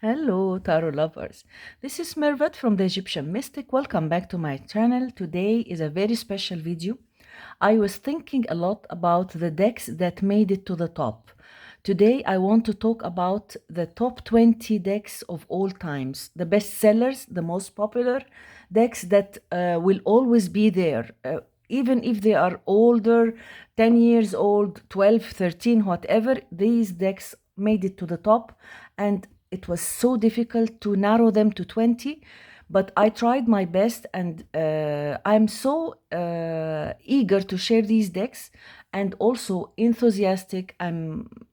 Hello, tarot lovers. This is Mervat from the Egyptian Mystic. Welcome back to my channel. Today is a very special video. I was thinking a lot about the decks that made it to the top. Today, I want to talk about the top 20 decks of all times, the best sellers, the most popular decks that will always be there. Even if they are older, 10 years old, 12, 13, whatever, these decks made it to the top. And it was so difficult to narrow them to 20, but I tried my best, and I'm so eager to share these decks and also enthusiastic.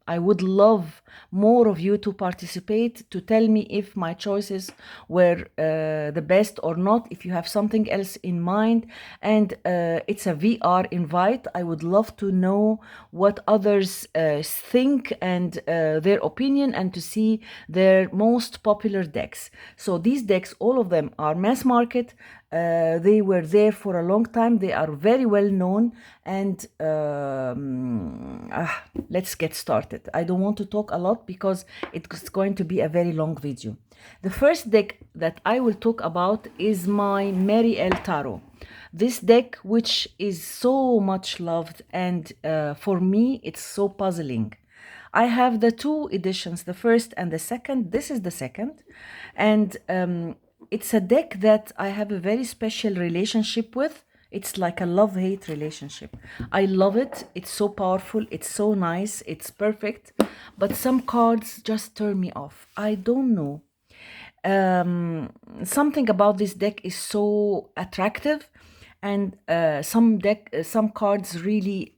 I would love more of you to participate, to tell me if my choices were the best or not, if you have something else in mind. And it's a VR invite. I would love to know what others think and their opinion, and to see their most popular decks. So these decks, all of them are mass market. They were there for a long time. They are very well known. And let's get started. I don't want to talk a lot because it's going to be a very long video. The first deck that I will talk about is my Mary El Tarot. This deck, which is so much loved, and for me, it's so puzzling. I have the two editions, the first and the second. This is the second. And it's a deck that I have a very special relationship with. It's like a love-hate relationship. I love it. It's so powerful. It's so nice. It's perfect. But some cards just turn me off. I don't know. Something about this deck is so attractive, and some cards really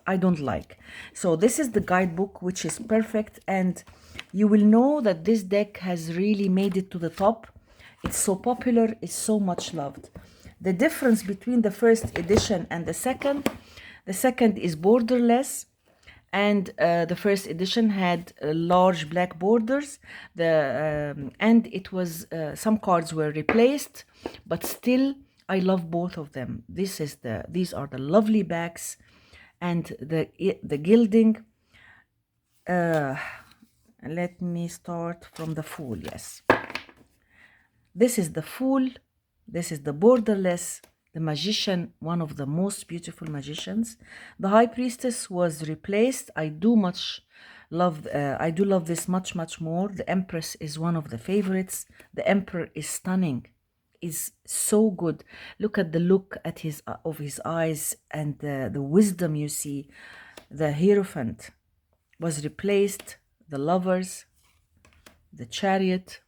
I don't like. So this is the guidebook, which is perfect, and you will know that this deck has really made it to the top. It's so popular, it's so much loved. The difference between the first edition and the second is borderless, and the first edition had large black borders. And it was some cards were replaced, but still I love both of them. These are the lovely backs, and the gilding. Let me start from the Fool. Yes, this is the Fool. This is the borderless, the magician, one of the most beautiful magicians. The high priestess was replaced. I do love this much more. The empress is one of the favorites. The emperor is stunning, is so good. Look at the look at his of his eyes, and the wisdom you see. The hierophant was replaced. The lovers, the chariot.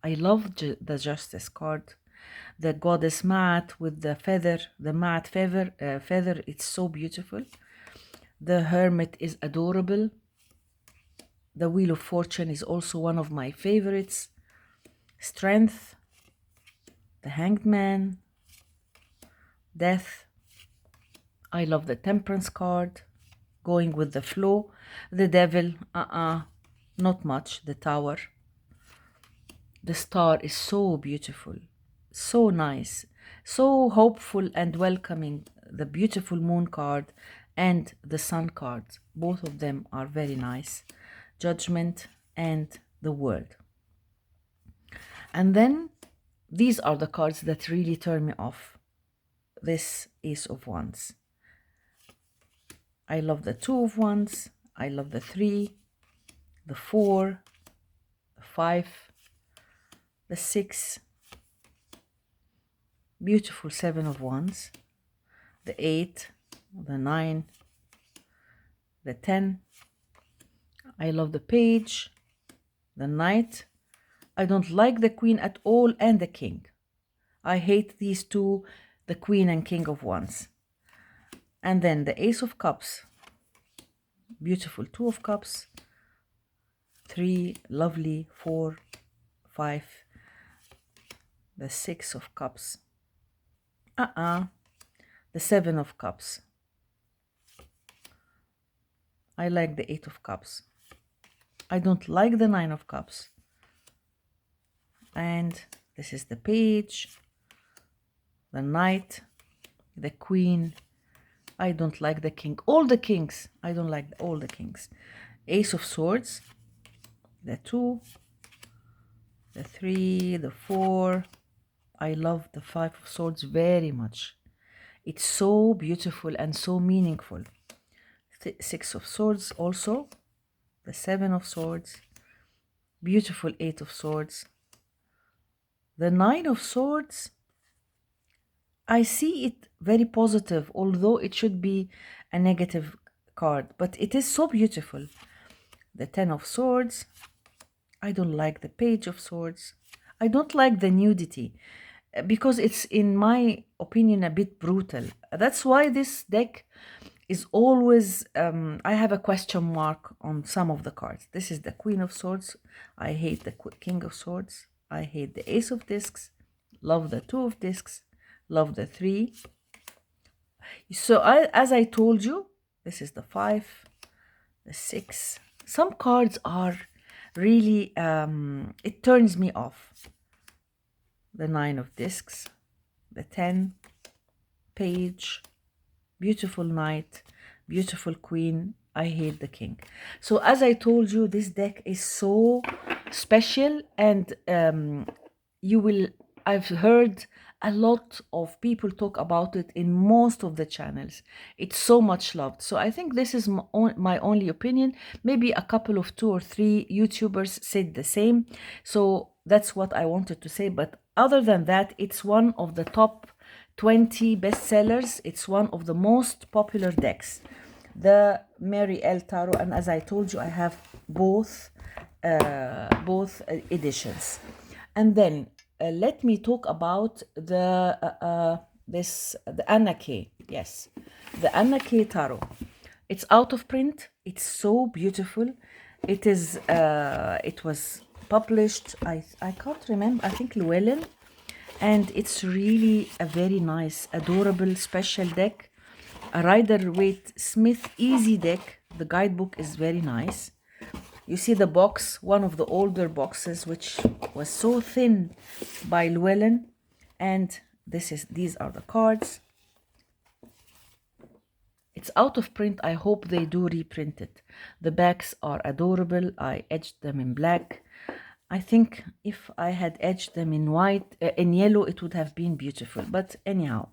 I love the Justice card. The Goddess Mat with the feather, the mat feather, it's so beautiful. The Hermit is adorable. The Wheel of Fortune is also one of my favorites. Strength, the Hanged Man, Death. I love the Temperance card, going with the flow. The Devil, not much. The Tower. The Star is so beautiful, so nice, so hopeful and welcoming. The beautiful Moon card and the Sun card, both of them are very nice. Judgment and the World. And then these are the cards that really turn me off. This Ace of Wands. I love the Two of Wands. I love the 3, the 4, the 5, the 6, beautiful 7 of Wands, the 8, the 9, the 10. I love the Page, the Knight. I don't like the Queen at all, and the King. I hate these two, the Queen and King of Wands. And then the Ace of Cups, beautiful 2 of Cups, 3, lovely 4, 5, the 6 of Cups, the 7 of Cups. I like the 8 of Cups. I don't like the 9 of Cups. And this is the Page, the Knight, the Queen. I don't like the King. All the Kings. I don't like all the Kings. Ace of Swords, the 2, the 3, the 4. I love the 5 of swords very much. It's so beautiful and so meaningful. 6 of swords also, the 7 of swords, beautiful 8 of swords. The 9 of swords, I see it very positive, although it should be a negative card, but it is so beautiful. The 10 of swords, I don't like the page of swords. I don't like the nudity because it's, in my opinion, a bit brutal. That's why this deck is always, I have a question mark on some of the cards. This is the Queen of Swords. I hate the King of Swords. I hate the Ace of Discs. Love the 2 of Discs. Love the 3. So as I told you, this is the 5, the 6. Some cards are really, it turns me off. The 9 of Discs, the 10, Page, beautiful Knight, beautiful Queen. I hate the King. So as I told you, this deck is so special, and I've heard a lot of people talk about it in most of the channels. It's so much loved. So I think this is my only opinion. Maybe a couple of 2 or 3 YouTubers said the same. So that's what I wanted to say. But other than that, it's one of the top 20 bestsellers. It's one of the most popular decks, the Mary L. Tarot. And as I told you, I have both editions. And then let me talk about the Anna Kay. Yes, the Anna Kay Tarot. It's out of print. It's so beautiful. It is. It was published. I can't remember. I think Llewellyn, and it's really a very nice, adorable, special deck. A Rider-Waite Smith easy deck. The guidebook is very nice. You see the box, one of the older boxes, which was so thin by Llewellyn. And these are the cards. It's out of print. I hope they do reprint it. The backs are adorable. I edged them in black. I think if I had edged them in white, in yellow, it would have been beautiful. But anyhow,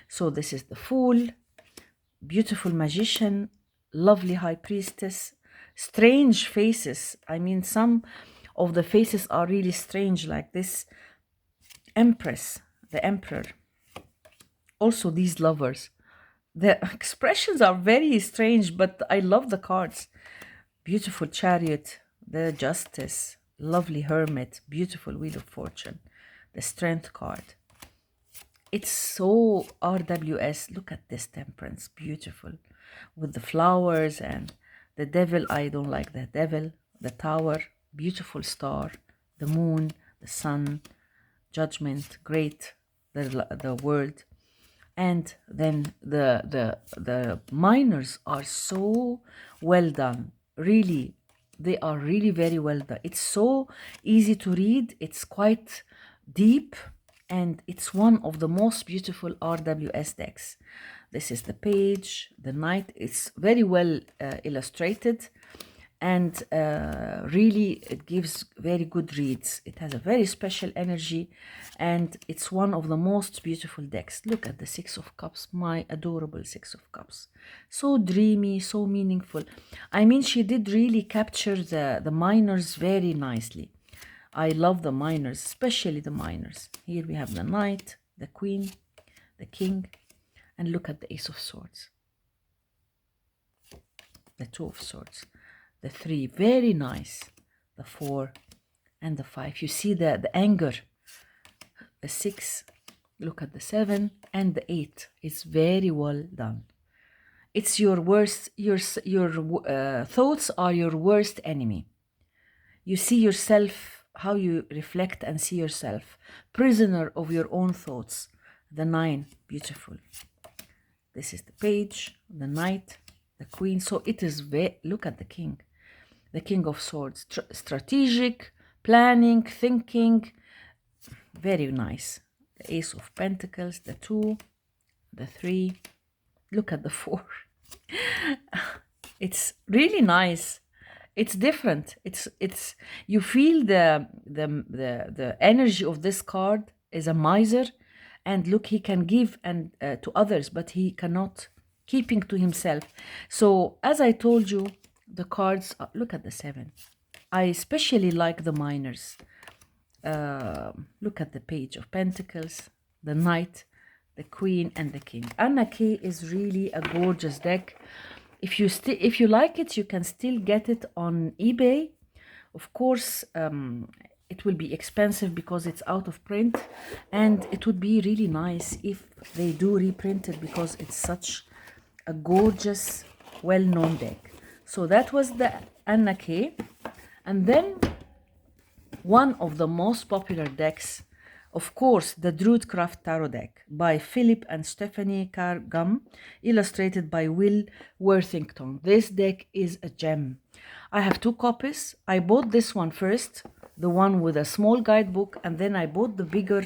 so this is the Fool, beautiful Magician, lovely High Priestess, strange faces. I mean, some of the faces are really strange, like this Empress, the Emperor. Also these Lovers. The expressions are very strange, but I love the cards. Beautiful Chariot, the Justice, lovely Hermit, beautiful Wheel of Fortune, the Strength card. It's so RWS. Look at this Temperance, beautiful, with the flowers and the Devil. I don't like the Devil. The Tower, beautiful Star, the Moon, the Sun, Judgment, great, the World. And then the minors are so well done. Really, they are really very well done. It's so easy to read. It's quite deep, and it's one of the most beautiful RWS decks. This is the Page, the Knight. It's very well illustrated, and really it gives very good reads. It has a very special energy, and it's one of the most beautiful decks. Look at the Six of Cups, my adorable Six of Cups. So dreamy, so meaningful. I mean, she did really capture the minors very nicely. I love the minors, especially the minors. Here we have the Knight, the Queen, the King, and look at the Ace of Swords, the Two of Swords, the 3, very nice, the 4, and the 5. You see the anger, the 6, look at the 7, and the 8. It's very well done. It's your worst, your thoughts are your worst enemy. You see yourself, how you reflect and see yourself, prisoner of your own thoughts. The 9, beautiful. This is the Page, the Knight, the Queen. So it is look at the King, the King of Swords, strategic, planning, thinking, very nice. The Ace of Pentacles, the 2, the 3, look at the 4. It's really nice. It's different. It's you feel the energy of this card is a miser, and look, he can give and to others, but he cannot keeping to himself. So as I told you, the cards. Look at the seven. I especially like the minors. Look at the Page of Pentacles, the Knight, the Queen, and the King. Anna K is really a gorgeous deck. If you like it, you can still get it on eBay. Of course, it will be expensive because it's out of print, and it would be really nice if they do reprint it because it's such a gorgeous, well-known deck. So that was the Anna K. And then one of the most popular decks, of course, the Druidcraft Tarot deck by Philip and Stephanie Cargam, illustrated by Will Worthington. This deck is a gem. I have two copies. I bought this one first, the one with a small guidebook, and then I bought the bigger,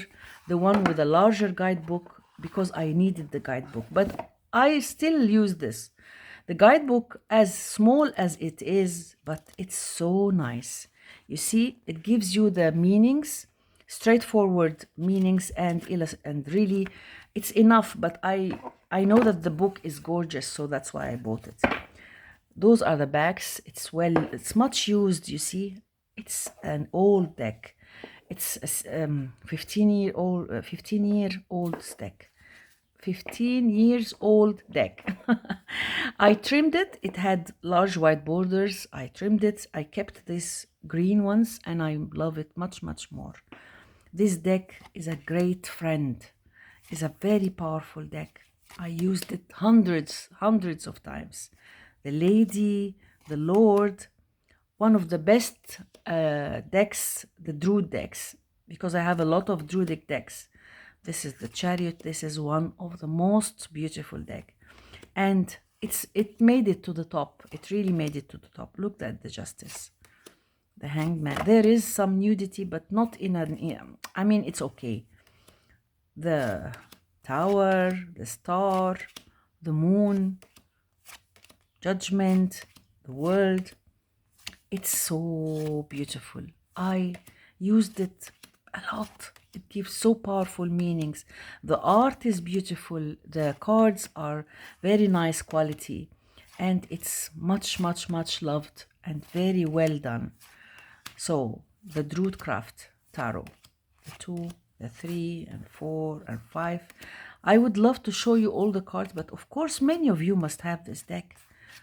the one with a larger guidebook, because I needed the guidebook. But I still use this. The guidebook, as small as it is, but it's so nice. You see, it gives you the meanings, straightforward meanings, and really, it's enough. But I know that the book is gorgeous, so that's why I bought it. Those are the backs. It's much used. You see, it's an old deck. It's a 15-year-old deck. 15 years old deck. I trimmed it. It had large white borders. I trimmed it. I kept these green ones, and I love it much, much more. This deck is a great friend. It's a very powerful deck. I used it hundreds of times. The Lady, the Lord, one of the best decks, the Druid decks, because I have a lot of Druidic decks. This is the Chariot. This is one of the most beautiful deck. And it made it to the top. It really made it to the top. Look at the Justice. The Hangman. There is some nudity, but not in an... I mean, it's okay. The Tower, the Star, the Moon, Judgment, the World. It's so beautiful. I used it a lot. It gives so powerful meanings. The art is beautiful. The cards are very nice quality. And it's much, much, much loved and very well done. So, the Druidcraft Tarot. The 2, the 3, and 4, and 5. I would love to show you all the cards, but of course many of you must have this deck.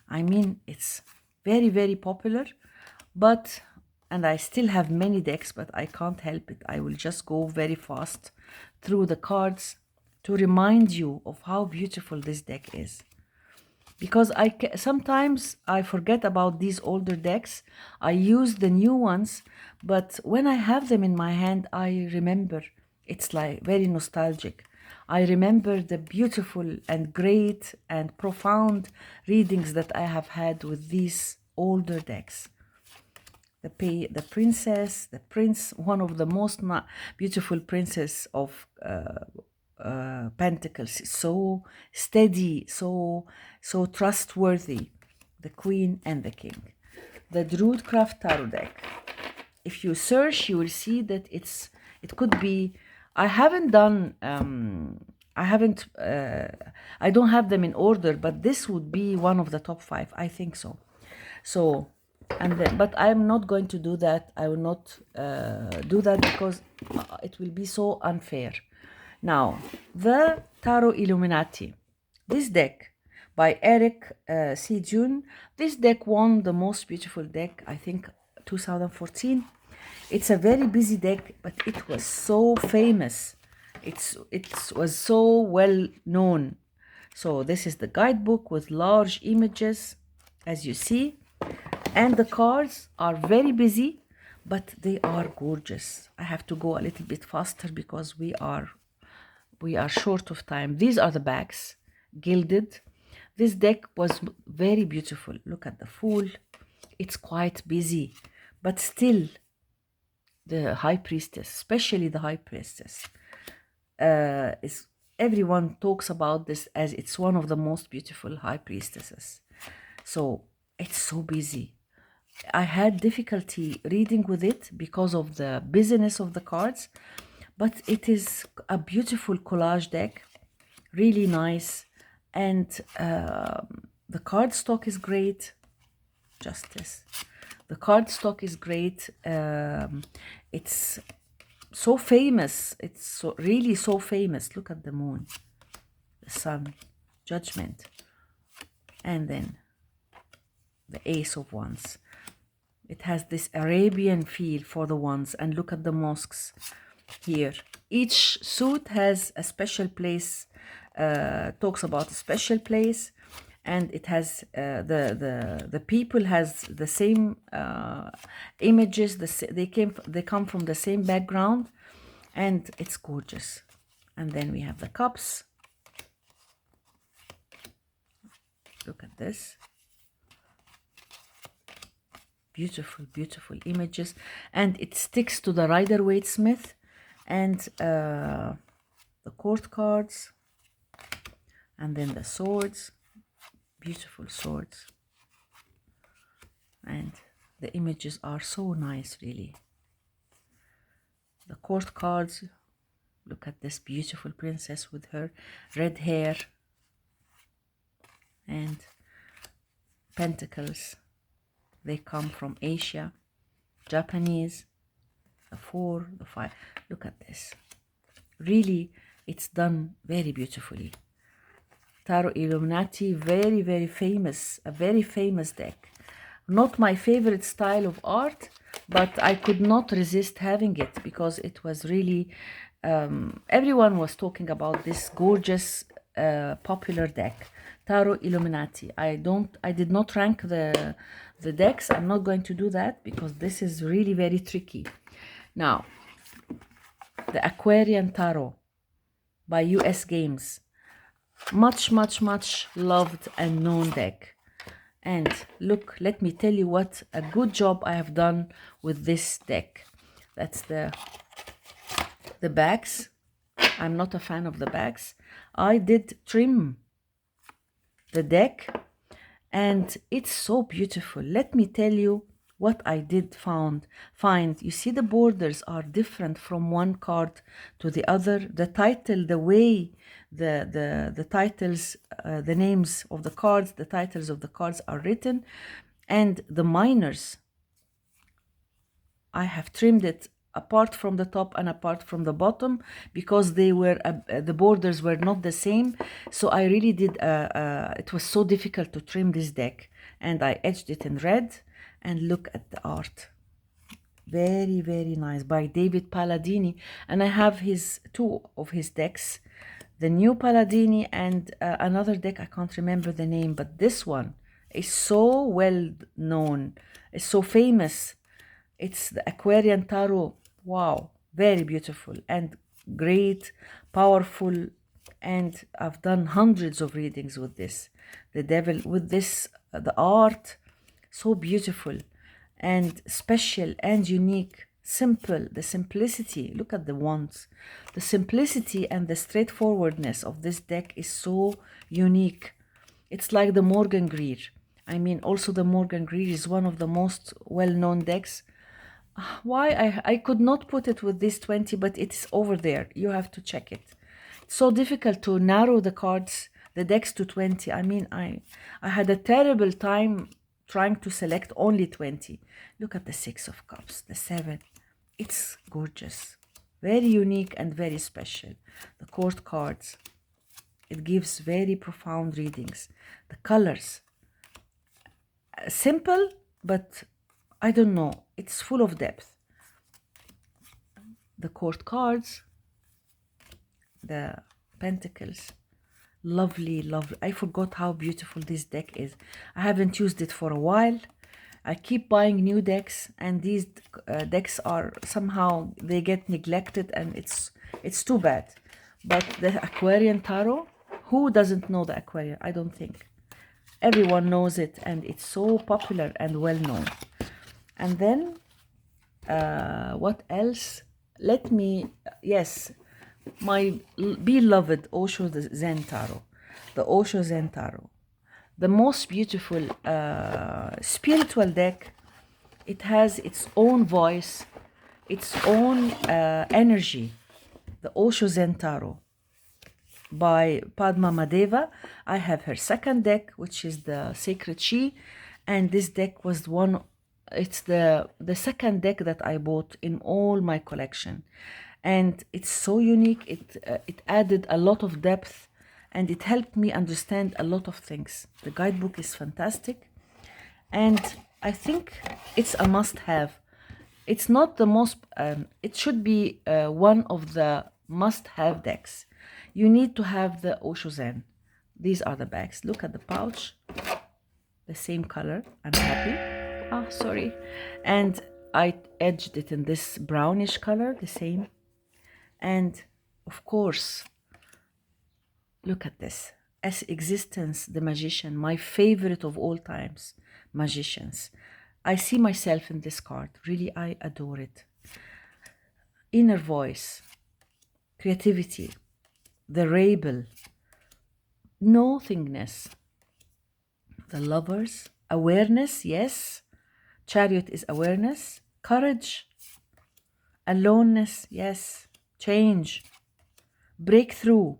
I mean, it's very, very popular. But... and I still have many decks, but I can't help it. I will just go very fast through the cards to remind you of how beautiful this deck is. Because sometimes I forget about these older decks. I use the new ones, but when I have them in my hand, I remember. It's like very nostalgic. I remember the beautiful and great and profound readings that I have had with these older decks. The princess, the prince, one of the most beautiful princes of Pentacles, so steady, so trustworthy. The Queen and the King. The Druidcraft Tarot deck. If you search, you will see that it could be. I haven't done. I don't have them in order, but this would be one of the top 5. I think so. So. And then, but I'm not going to do that. I will not do that because it will be so unfair. Now, the Tarot Illuminati. This deck by Eric C. June. This deck won the most beautiful deck, I think, 2014. It's a very busy deck, but it was so famous. It was so well known. So this is the guidebook with large images, as you see. And the cards are very busy, but they are gorgeous. I have to go a little bit faster because we are short of time. These are the backs, gilded. This deck was very beautiful. Look at the Fool. It's quite busy, but still the High Priestess, especially the High Priestess, everyone talks about this as it's one of the most beautiful High Priestesses. So it's so busy. I had difficulty reading with it because of the busyness of the cards, but it is a beautiful collage deck, really nice, and the card stock is great. Justice. The card stock is great. It's so famous. It's so really so famous. Look at the moon, the sun, judgment, and then the ace of wands. It has this Arabian feel for the wands, and look at the mosques here. Each suit has a special place, talks about a special place, and it has the people has the same images. They come from the same background, and it's gorgeous. And then we have the cups. Look at this. Beautiful, beautiful images, and it sticks to the Rider-Waite-Smith and the court cards, and then the swords, beautiful swords, and the images are so nice, really. The court cards, look at this beautiful princess with her red hair, and pentacles. They come from Asia, Japanese, the 4, the 5. Look at this. Really, it's done very beautifully. Tarot Illuminati, very, very famous, a very famous deck. Not my favorite style of art, but I could not resist having it because it was really, everyone was talking about this gorgeous, popular deck, Tarot Illuminati. I did not rank the decks. I'm not going to do that because this is really very tricky. Now, the Aquarian Tarot by US Games. Much, much, much loved and known deck. And look, let me tell you what a good job I have done with this deck. That's the backs. I'm not a fan of the backs. I did trim the deck, and it's so beautiful. Let me tell you what I did find. You see, the borders are different from one card to the other. The title, the way the titles, the names of the cards, the titles of the cards are written, and the minors, I have trimmed it apart from the top and apart from the bottom because they were the borders were not the same. So I really did it was so difficult to trim this deck, and I edged it in red. And look at the art, very, very nice, by David Palladini. And I have his 2 of his decks, the new Palladini and another deck, I can't remember the name, but this one is so well known, it's so famous. It's the Aquarian Tarot. Wow, very beautiful and great, powerful. And I've done hundreds of readings with this. The Devil, with this, the art, so beautiful and special and unique. Simple, the simplicity. Look at the wands. The simplicity and the straightforwardness of this deck is so unique. It's like the Morgan Greer. I mean, also the Morgan Greer is one of the most well-known decks. Why I could not put it with this 20, but it's over there. You have to check it. It's so difficult to narrow the cards, the decks to 20. I mean, I had a terrible time trying to select only 20. Look at the 6 of Cups, the 7. It's gorgeous, very unique and very special. The court cards, it gives very profound readings. The colors, simple, but I don't know, it's full of depth. The court cards, the pentacles, lovely, lovely. I forgot how beautiful this deck is. I haven't used it for a while. I keep buying new decks, and these decks are somehow, they get neglected, and it's too bad. But the Aquarian Tarot, who doesn't know the Aquarian? I don't think. Everyone knows it, and it's so popular and well known. And then, what else? Let me, yes, my beloved Osho Zen Tarot, the Osho Zen Tarot, the most beautiful spiritual deck it has its own voice, its own energy. The Osho Zen Tarot by Padma Madeva. I have her second deck, which is the Sacred She, and this deck was it's the second deck that I bought in all my collection, and it's so unique. It added a lot of depth, and it helped me understand a lot of things. The guidebook is fantastic, and I think it's a must-have. It's not the most. It should be one of the must-have decks. You need to have the Osho Zen. These are the bags. Look at the pouch. The same color. I'm happy. Ah, sorry. And I edged it in this brownish color, the same. And of course, look at this. As Existence, the Magician, my favorite of all times, magicians. I see myself in this card. Really, I adore it. Inner voice, creativity, the rebel, nothingness, the lovers, awareness, yes. Chariot is awareness, courage, aloneness, yes. Change, breakthrough,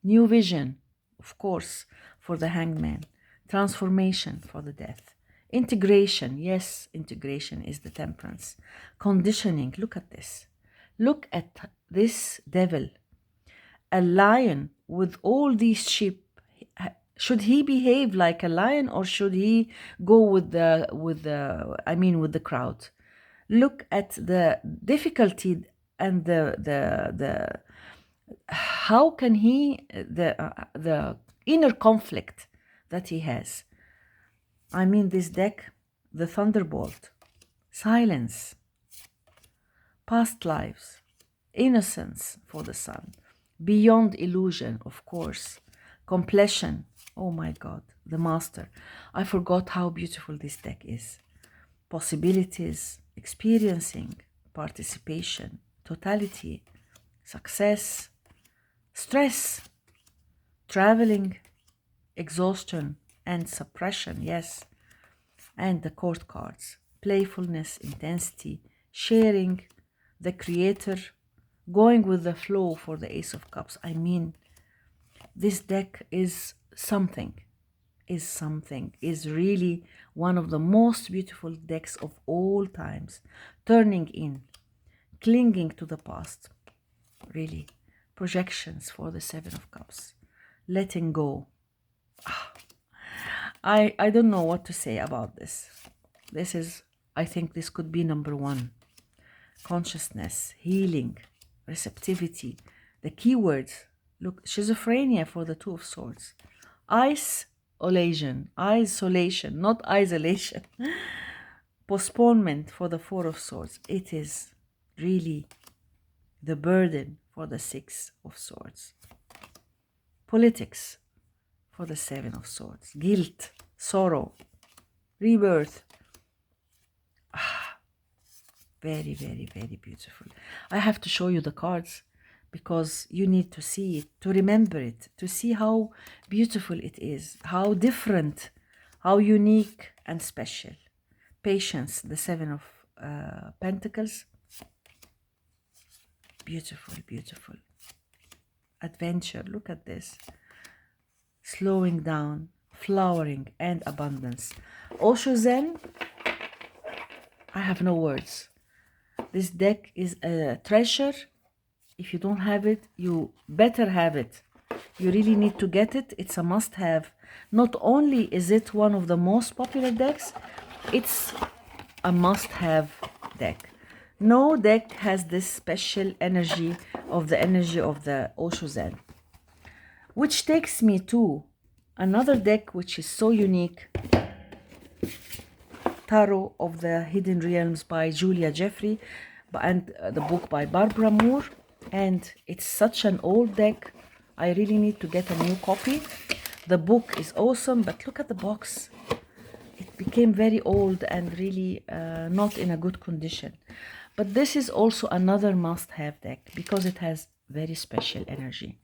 new vision, of course, for the Hangman, transformation for the Death, integration, yes, integration is the Temperance, conditioning, look at this. Look at this devil, a lion with all these sheep. Should he behave like a lion, or should he go with the crowd? Look at the difficulty and the how can he the inner conflict that he has. I mean, this deck, the Thunderbolt, silence, past lives, innocence for the Sun, beyond illusion, of course, completion. Oh my God, the Master. I forgot how beautiful this deck is. Possibilities, experiencing, participation, totality, success, stress, traveling, exhaustion, and suppression, yes. And the court cards, playfulness, intensity, sharing, the creator, going with the flow for the Ace of Cups. I mean, this deck is something, is really one of the most beautiful decks of all times. Turning in, clinging to the past, really. Projections for the Seven of Cups, letting go. I don't know what to say about this. This is, I think this could be number one. Consciousness, healing, receptivity, the keywords. Look, schizophrenia for the Two of Swords. Isolation, not isolation. Postponement for the Four of Swords. It is really the burden for the Six of Swords. Politics for the Seven of Swords. Guilt, sorrow, rebirth. Very, very, very beautiful. I have to show you the cards because you need to see it, to remember it, to see how beautiful it is, how different, how unique and special. Patience, the Seven of Pentacles. Beautiful, beautiful. Adventure, look at this. Slowing down, flowering, and abundance. Osho Zen, I have no words. This deck is a treasure. If you don't have it, you better have it. You really need to get it. It's a must-have. Not only is it one of the most popular decks, it's a must-have deck. No deck has this special energy of the Osho Zen. Which takes me to another deck which is so unique. Tarot of the Hidden Realms by Julia Jeffrey, and the book by Barbara Moore. And it's such an old deck. I really need to get a new copy. The book is awesome, but look at the box. It became very old and really not in a good condition. But this is also another must-have deck because it has very special energy.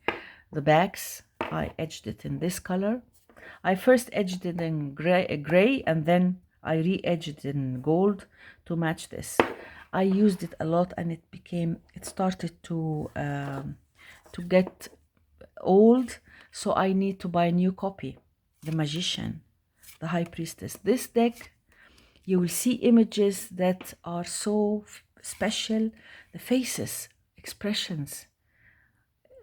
The backs, I edged it in this color. I first edged it in gray and then I re-edged in gold to match this. I used it a lot, and it started to get old, so I need to buy a new copy. The Magician, the High Priestess. This deck, you will see images that are so special. The faces, expressions.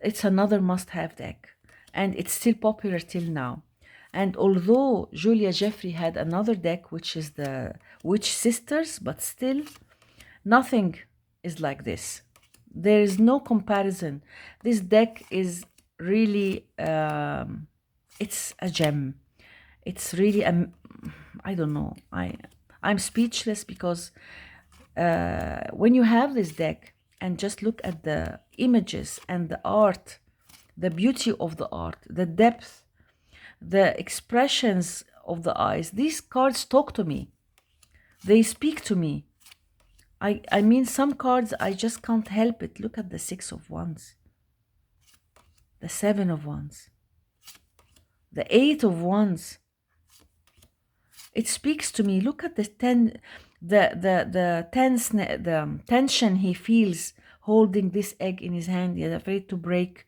It's another must-have deck, and it's still popular till now. And although Julia Jeffrey had another deck, which is the Witch Sisters, but still nothing is like this. There is no comparison. This deck is really, it's a gem. It's really, I don't know. I'm speechless because when you have this deck and just look at the images and the art, the beauty of the art, the depth, the expressions of the eyes, these cards talk to me. They speak to me. I mean, some cards, I just can't help it. Look at the 6 of Wands, the 7 of Wands, the 8 of Wands. It speaks to me. Look at the tension he feels holding this egg in his hand. He's afraid to break.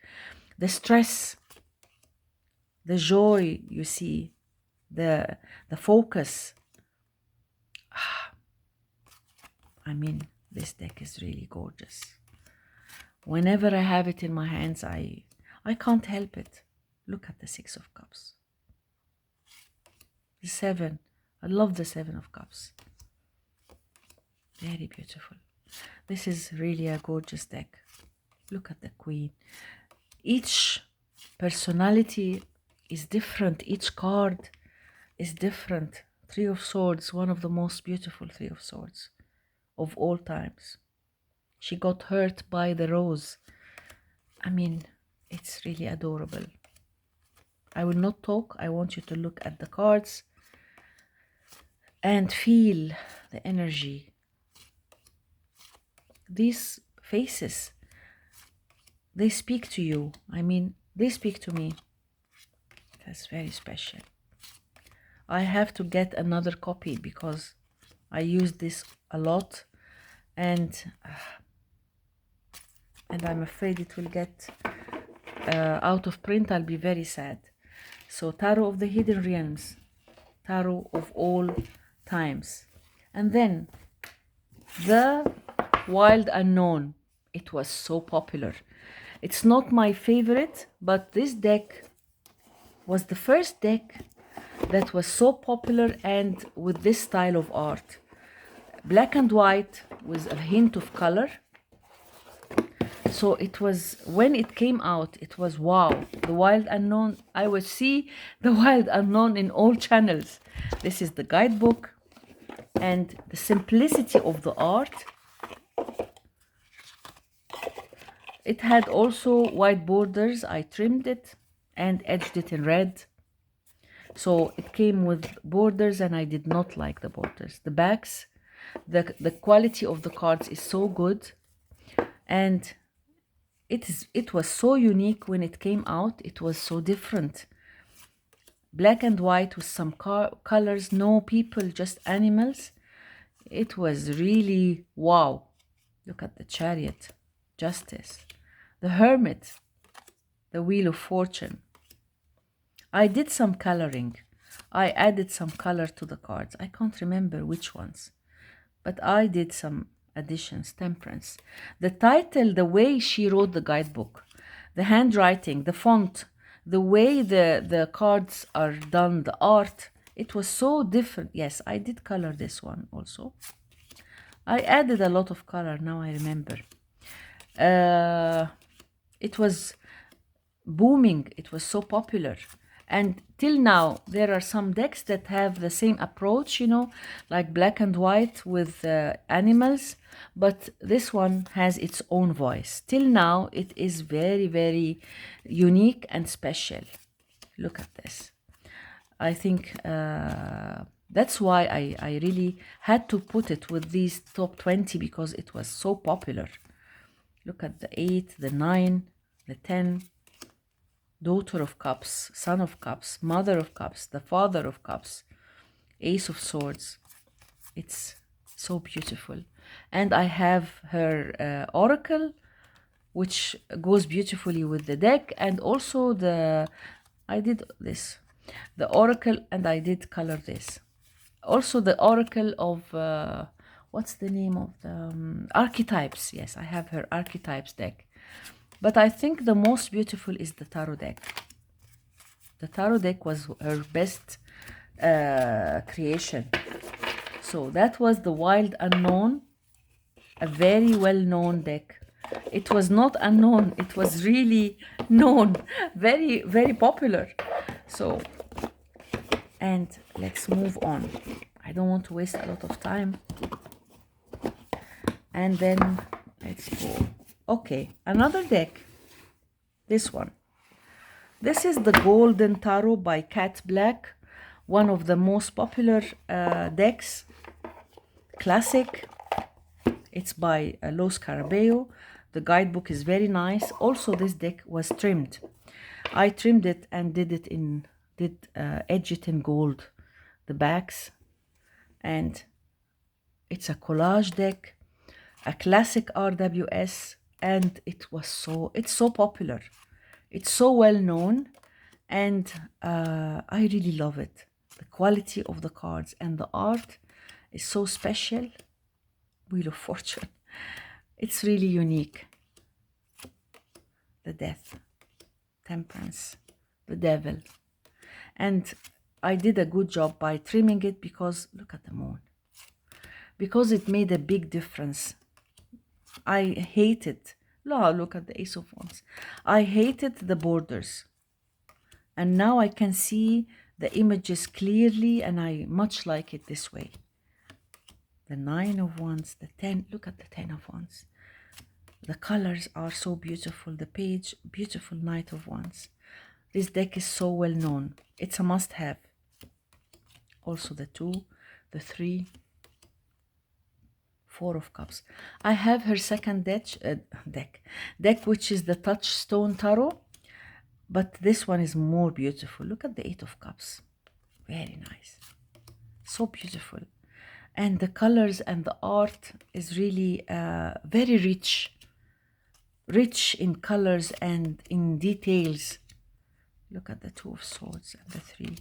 The stress, the joy, you see, the focus. I mean, this deck is really gorgeous. Whenever I have it in my hands, I can't help it. Look at the 6 of Cups. The 7. I love the 7 of Cups. Very beautiful. This is really a gorgeous deck. Look at the Queen. Each personality is different. Each card is different. 3 of Swords, one of the most beautiful 3 of Swords of all times. She got hurt by the rose. I mean, it's really adorable. I will not talk. I want you to look at the cards and feel the energy. These faces, they speak to you. I mean, they speak to me. That's very special. I have to get another copy because I use this a lot, and I'm afraid it will get out of print. I'll be very sad. So Tarot of the Hidden Realms, Tarot of all times. And then the Wild Unknown. It was so popular. It's not my favorite, but this deck was the first deck that was so popular and with this style of art. Black and white with a hint of color. So it was, when it came out, it was wow. The Wild Unknown, I would see the Wild Unknown in all channels. This is the guidebook, and the simplicity of the art. It had also white borders. I trimmed it and edged it in red. So it came with borders, and I did not like the borders. The backs, the quality of the cards is so good, and it was so unique when it came out. It was so different. Black and white with some colors, no people, just animals. It was really wow. Look at the Chariot, Justice, the Hermit, the Wheel of Fortune. I did some coloring. I added some color to the cards. I can't remember which ones, but I did some additions. Temperance. The title, the way she wrote the guidebook, the handwriting, the font, the way the cards are done, the art, it was so different. Yes, I did color this one also. I added a lot of color, now I remember. It was booming. It was so popular. And till now, there are some decks that have the same approach, you know, like black and white with animals. But this one has its own voice. Till now, it is very, very unique and special. Look at this. I think that's why I really had to put it with these top 20 because it was so popular. Look at the 8, the 9, the 10. Daughter of Cups, Son of Cups, Mother of Cups, the Father of Cups, Ace of Swords, It's so beautiful. And I have her oracle, which goes beautifully with the deck, and also I did this, the oracle, and I did color this. Also the oracle of, what's the name of the archetypes? Yes, I have her archetypes deck. But I think the most beautiful is the tarot deck. The tarot deck was her best creation. So that was the Wild Unknown, a very well-known deck. It was not unknown, it was really known, very, very popular. So, and let's move on. I don't want to waste a lot of time. And then let's go. Okay, another deck. This one. This is the Golden Tarot by Cat Black, one of the most popular decks. Classic. It's by Los Carabeo. The guidebook is very nice. Also, this deck was trimmed. I trimmed it and did edge it in gold, the backs, and it's a collage deck, a classic RWS, and it's so popular. It's so well known, and I really love it. The quality of the cards and the art is so special. Wheel of Fortune. It's really unique. The Death, Temperance, the Devil. And I did a good job by trimming it because, look at the moon. Because it made a big difference. I hated, look at the Ace of Wands. I hated the borders. And now I can see the images clearly, and I much like it this way. The Nine of Wands, the 10, look at the 10 of Wands. The colors are so beautiful. The page, beautiful Knight of Wands. This deck is so well known. It's a must-have. Also the 2, the 3, 4 of Cups. I have her second deck, which is the Touchstone Tarot. But this one is more beautiful. Look at the 8 of Cups. Very nice. So beautiful. And the colors and the art is really very rich. Rich in colors and in details. Look at the 2 of Swords and the 3.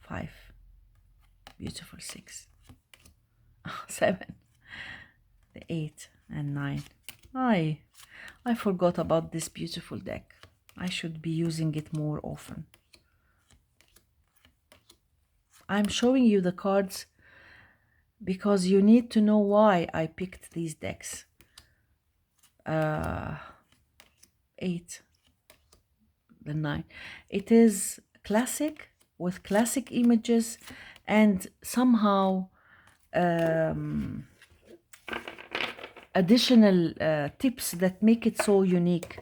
5. Beautiful 6. 7. The 8 and 9. I forgot about this beautiful deck. I should be using it more often. I'm showing you the cards because you need to know why I picked these decks. 8, the 9. It is classic with classic images and somehow additional tips that make it so unique.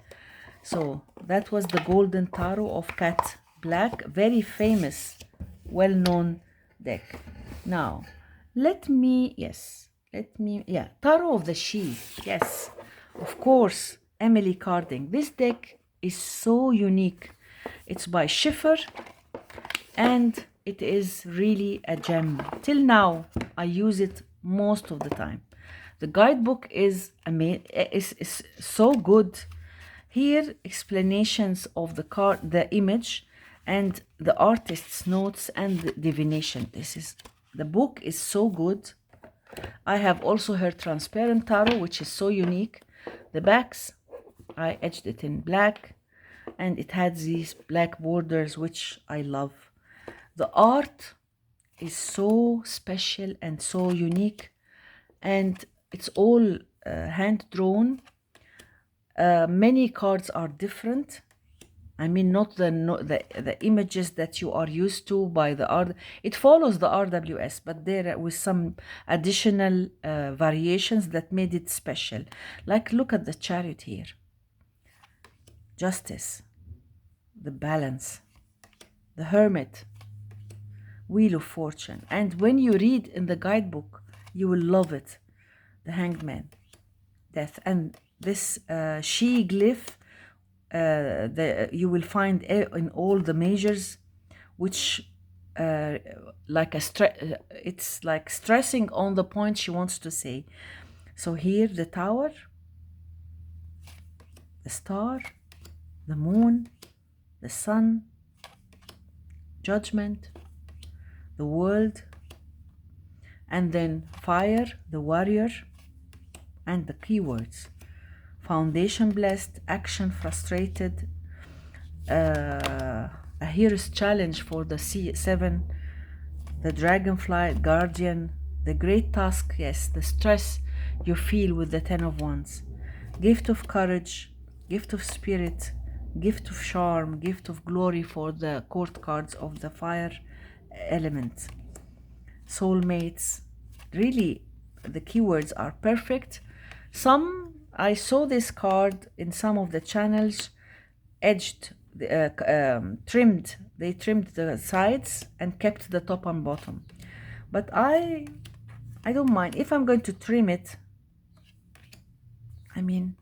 So that was the Golden Tarot of Cat Black, very famous, well-known deck. Now, Tarot of the She, yes, of course, Emily Carding. This deck is so unique. It's by Schiffer, and it is really a gem. Till now, I use it most of the time. The guidebook is so good. Here, explanations of the card, the image, and the artist's notes and the divination. The book is so good. I have also her transparent tarot, which is so unique. The backs, I edged it in black, and it had these black borders, which I love. The art is so special and so unique, and it's all hand-drawn. Many cards are different. I mean, not the images that you are used to by the art. It follows the RWS, but there with some additional variations that made it special. Like, look at the Chariot here. Justice, the Balance, the Hermit, Wheel of Fortune. And when you read in the guidebook, you will love it. The Hanged Man, Death, and this she glyph you will find in all the majors, which uh, like a it's like stressing on the point she wants to say. So here the tower, the star, the moon, the sun, judgment, the world, and then fire, the warrior, and the keywords: foundation blessed, action frustrated, a hero's challenge for the C7, the dragonfly, guardian, the great task, yes, the stress you feel with the 10 of wands, gift of courage, gift of spirit, gift of charm, gift of glory for the court cards of the fire element, soulmates. Really, the keywords are perfect. Some, I saw this card in some of the channels, edged, trimmed, they trimmed the sides and kept the top and bottom. But I don't mind. If I'm going to trim it, I mean,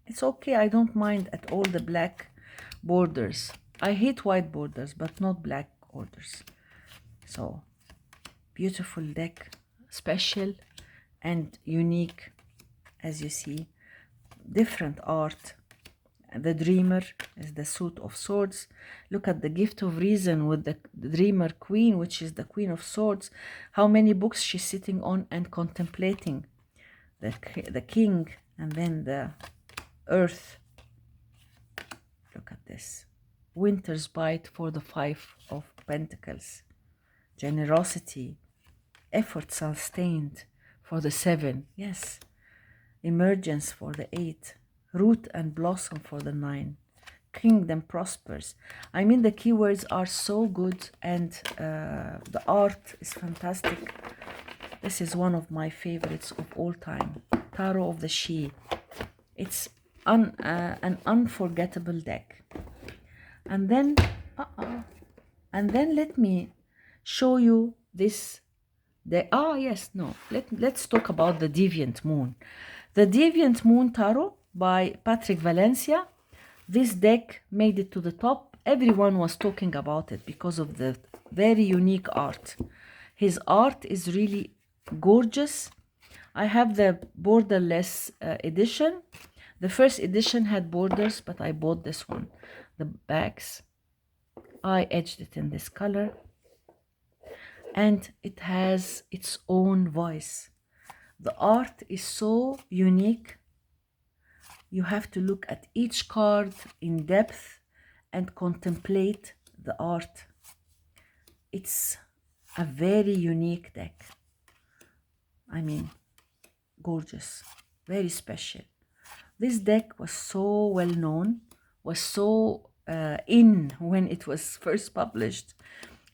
it's okay. I don't mind at all the black borders. I hate white borders, but not black borders. So, beautiful deck, special and unique, as you see. Different art. The Dreamer is the suit of swords. Look at the gift of reason with the Dreamer Queen, which is the Queen of Swords. How many books she's sitting on and contemplating. The King, and then the Earth. Look at this. Winter's Bite for the Five of Pentacles. Generosity. Effort sustained for the 7. Yes. Emergence for the 8. Root and blossom for the 9. Kingdom prospers. I mean, the keywords are so good, and the art is fantastic. This is one of my favorites of all time. Tarot of the She. It's an unforgettable deck. And then, let me show you this. Let's talk about the Deviant Moon. The Deviant Moon Tarot by Patrick Valencia. This deck made it to the top. Everyone was talking about it because of the very unique art. His art is really gorgeous. I have the borderless edition. The first edition had borders, but I bought this one. The backs, I edged it in this color, and it has its own voice. The art is so unique. You have to look at each card in depth and contemplate the art. It's a very unique deck. I mean, gorgeous, very special. This deck was so well known, was so in when it was first published.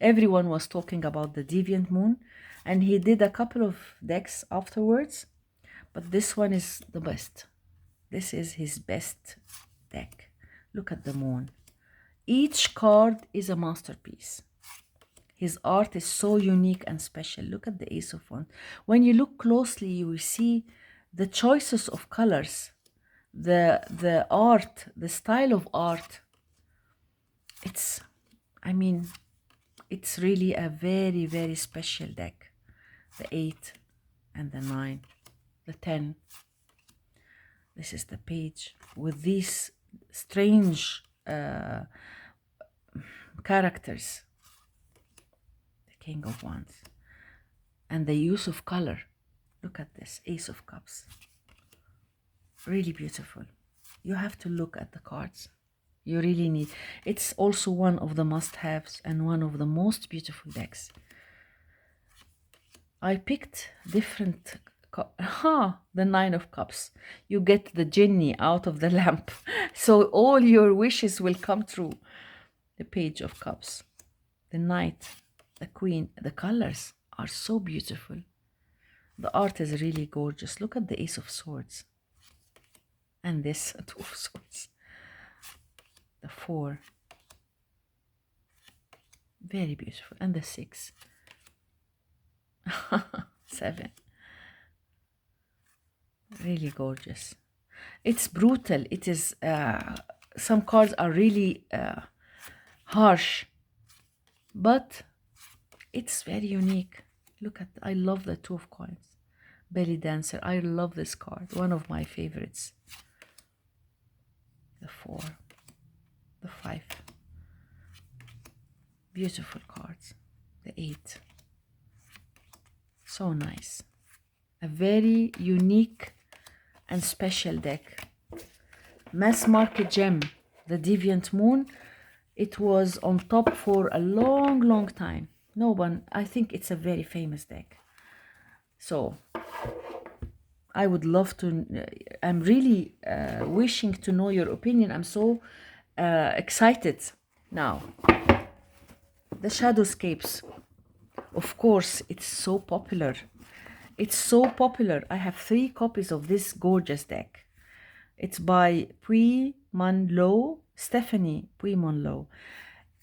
Everyone was talking about the Deviant Moon, and he did a couple of decks afterwards, but this one is the best. This is his best deck. Look at the moon. Each card is a masterpiece. His art is so unique and special. Look at the Ace of Wands. When you look closely, you will see the choices of colors, the art, the style of art. It's really a very, very special deck. The 8 and the 9, the 10. This is the page with these strange characters. The King of Wands. And the use of color. Look at this, Ace of Cups. Really beautiful. You have to look at the cards. You really need. It's also one of the must-haves and one of the most beautiful decks. I picked different. The 9 of Cups. You get the genie out of the lamp. So all your wishes will come true. The Page of Cups. The Knight. The Queen. The colors are so beautiful. The art is really gorgeous. Look at the Ace of Swords. And this 2 of Swords. The 4. Very beautiful. And the 6. 7. Really gorgeous. It's brutal. It is, some cards are really harsh, but it's very unique. Look at, I love the two of coins. Belly dancer, I love this card, one of my favorites. The 4, the 5, beautiful cards. The 8, so nice. A very unique and special deck. Mass market gem, the Deviant Moon. It was on top for a long time. No one, I think it's a very famous deck. So I would love to, I'm really wishing to know your opinion. I'm so excited now. The Shadowscapes, of course, it's so popular. It's so popular. I have 3 copies of this gorgeous deck. It's by Pui Man Lo, Stephanie Pui Man Lo.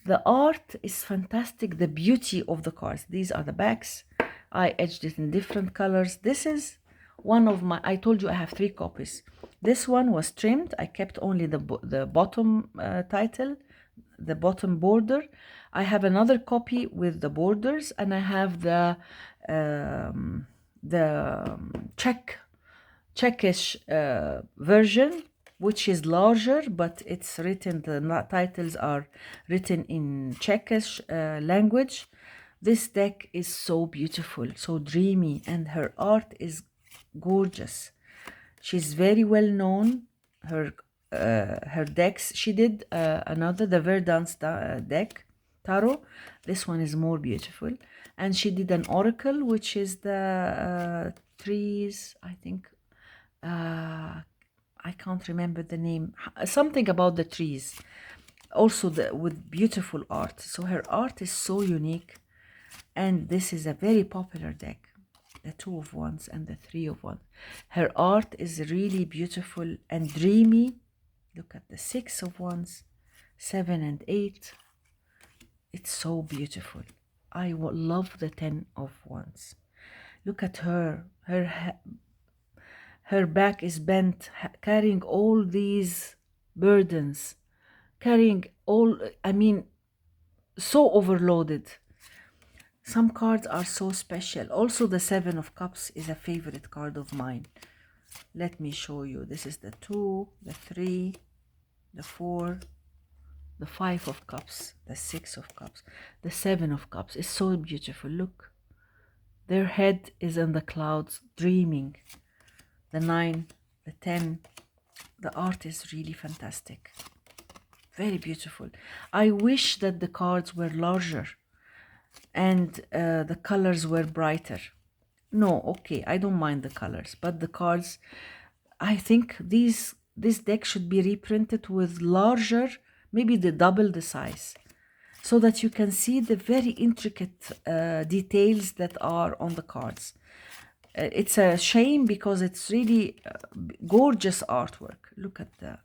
The art is fantastic. The beauty of the cards. These are the backs. I edged it in different colors. This is one of my, I told you I have 3 copies. This one was trimmed. I kept only the bottom title, the bottom border. I have another copy with the borders, and I have the Czechish version, which is larger, but it's written, the titles are written in Czechish language. This deck is so beautiful, so dreamy, and her art is gorgeous. She's very well known. Her decks, she did another, the Verdance deck, tarot. This one is more beautiful. And she did an oracle, which is the trees, I think. I can't remember the name. Something about the trees. Also with beautiful art. So her art is so unique. And this is a very popular deck. The 2 of Wands and the 3 of Wands. Her art is really beautiful and dreamy. Look at the 6 of Wands, 7 and 8. It's so beautiful. I love the 10 of Wands. Look at her. Her back is bent, carrying all these burdens, carrying all, I mean, so overloaded. Some cards are so special. Also, the 7 of Cups is a favorite card of mine. Let me show you. This is the 2, the 3, the 4, the 5 of Cups, the 6 of Cups, the 7 of Cups. It's so beautiful. Look. Their head is in the clouds, dreaming. The 9, the 10. The art is really fantastic. Very beautiful. I wish that the cards were larger and the colors were brighter. No, okay, I don't mind the colors, but the cards, I think this deck should be reprinted with larger, maybe double the size, so that you can see the very intricate details that are on the cards. It's a shame because it's really gorgeous artwork. Look at the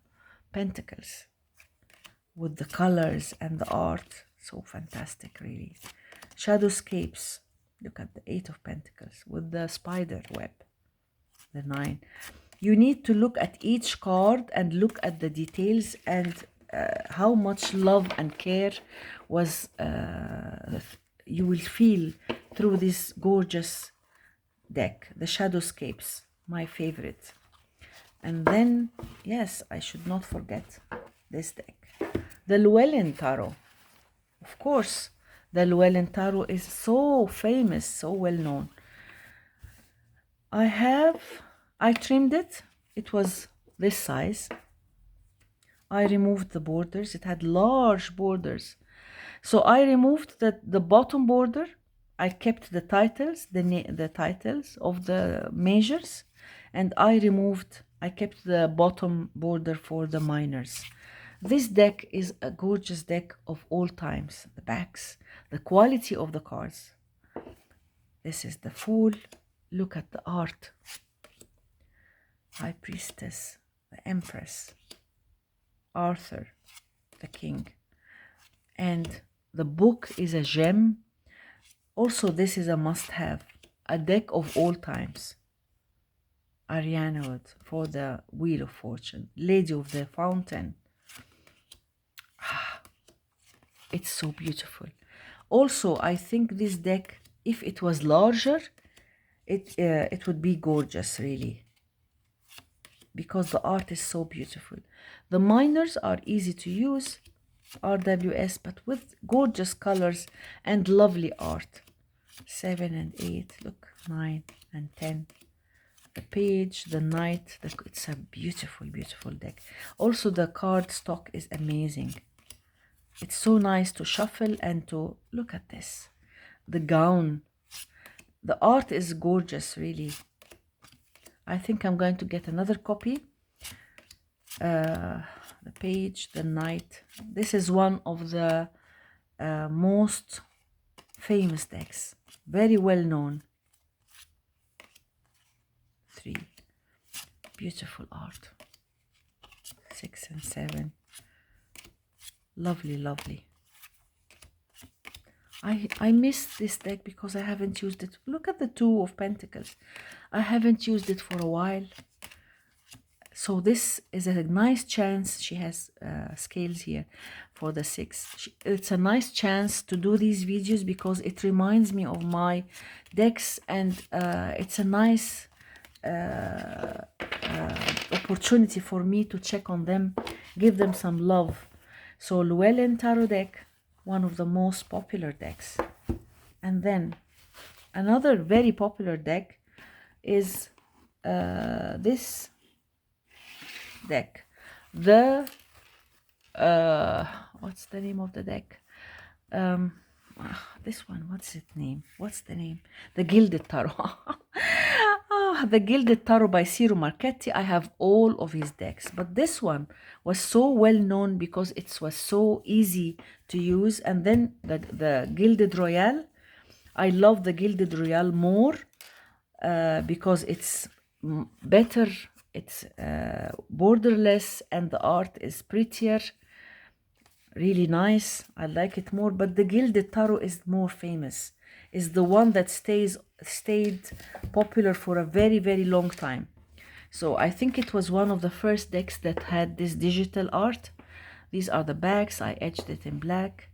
pentacles with the colors and the art. So fantastic, really. Shadowscapes. Look at the 8 of Pentacles with the spider web. The 9. You need to look at each card and look at the details and how much love and care was you will feel through this gorgeous deck. The Shadowscapes, my favorite. And then, yes, I should not forget this deck. The Llewellyn Tarot. Of course, the Llewellyn Tarot is so famous, so well known. I trimmed it. It was this size. I removed the borders. It had large borders. So I removed the bottom border. I kept the titles, the titles of the measures, and I kept the bottom border for the minors. This deck is a gorgeous deck of all times. The backs, the quality of the cards. This is the Fool. Look at the art. High Priestess, the Empress, Arthur, the King. And the book is a gem. Also, this is a must-have. A deck of all times. Ariana Wood for the Wheel of Fortune. Lady of the Fountain. It's so beautiful. Also, I think this deck, if it was larger, it would be gorgeous, really, because the art is so beautiful. The miners are easy to use, RWS, but with gorgeous colors and lovely art. 7 and 8, look, 9 and 10. The page, the knight, it's a beautiful, beautiful deck. Also, the card stock is amazing. It's so nice to shuffle and to look at this. The gown, the art is gorgeous, really. I think I'm going to get another copy. The page, the knight. This is one of the most famous decks, very well known. 3, beautiful art. 6 and 7, lovely, lovely. I miss this deck because I haven't used it. Look at the 2 of Pentacles. I haven't used it for a while. So this is a nice chance. She has scales here for the 6. It's a nice chance to do these videos because it reminds me of my decks, and it's a nice opportunity for me to check on them, give them some love. So Llewellyn Tarot deck, one of the most popular decks. And then another very popular deck is this deck, the what's the name of the deck? This one, what's its name? What's the name? The Gilded Tarot. The Gilded Tarot by Ciro Marchetti. I have all of his decks, but this one was so well known because it was so easy to use. And then the Gilded Royale, I love the Gilded Royale more because it's better, it's borderless, and the art is prettier, really nice. I like it more, but the Gilded Tarot is more famous, is the one that stayed popular for a very, very long time. So I think it was one of the first decks that had this digital art. These are the backs. I etched it in black.